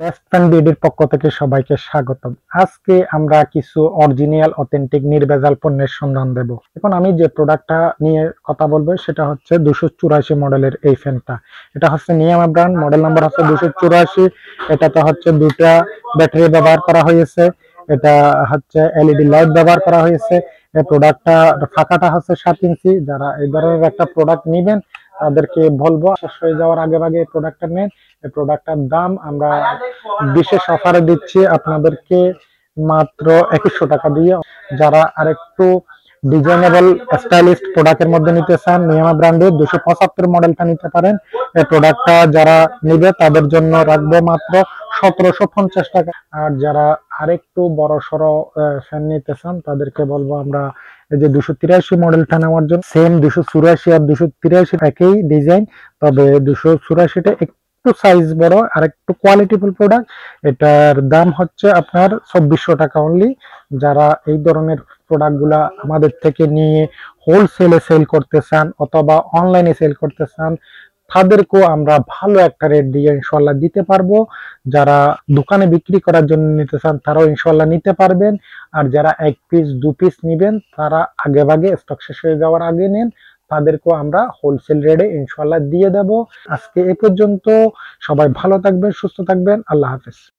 Best friend বিডির পক্ষ থেকে সবাইকে স্বাগতম। আজকে আমরা কিছু অরিজিনাল অথেন্টিক নির্ভেজাল পণ্যের সন্ধান দেব। এখন আমি যে প্রোডাক্টটা নিয়ে কথা বলবো সেটা হচ্ছে 284 মডেলের এই ফ্যানটা। এটা হচ্ছে নিয়ামা ব্র্যান্ড, মডেল নাম্বার হচ্ছে 284। এটাতে হচ্ছে দুটা ব্যাটারি ব্যবহার করা হয়েছে, এটা হচ্ছে এলইডি লাইট ব্যবহার করা হয়েছে। এই প্রোডাক্টটা ফাঁকাটা হচ্ছে 7 ইঞ্চি। যারা এই ধরনের একটা প্রোডাক্ট নেবেন তাদেরকে বলবো শেষ হয়ে যাওয়ার আগে আগে এই প্রোডাক্টটা নেন। এই প্রোডাক্টটার দাম আমরা বিশেষ অফারে দিচ্ছি আপনাদেরকে মাত্র 2100 টাকা দিয়ে। যারা আরেকটু ডিজাইনেবল স্টাইলিশ প্রোডাক্টের মধ্যে নিতে চান, নিয়ামা ব্র্যান্ডের 275 মডেলটা নিতে পারেন। এই প্রোডাক্টটা যারা নিবে তাদের জন্য রাখবো মাত্র 1750 টাকা। আর যারা আরেকটু বড় সড়ো ফ্যান নিতে চান তাদেরকে বলবো আমরা এই যে 283 মডেলটা নেওয়ার জন্য। সেম 284 আর 283 একই ডিজাইন, তবে 284টা একটু সাইজ বড় আর একটু কোয়ালিটিফুল প্রোডাক্ট। এটার দাম হচ্ছে আপনার 2400 টাকা অনলি। যারা এই ধরনের প্রোডাক্টগুলা আমাদের থেকে নিয়ে হোলসেলে সেল করতে চান অথবা অনলাইনে সেল করতে চান তাদেরকেও আমরা ভালো একটা রেট দিয়ে ইনশাল্লাহ দিতে পারবো। যারা দোকানে বিক্রি করার জন্য নিতে চান তারাও ইনশাল্লাহ নিতে পারবেন। আর যারা 1 পিস 2 পিস নিবেন তারা আগে ভাগে স্টক শেষ হয়ে যাওয়ার আগে নেন, তাদেরকেও আমরা হোলসেল রেটে ইনশাল্লাহ দিয়ে দেব। আজকে এ পর্যন্ত। সবাই ভালো থাকবেন, সুস্থ থাকবেন। আল্লাহ হাফেজ।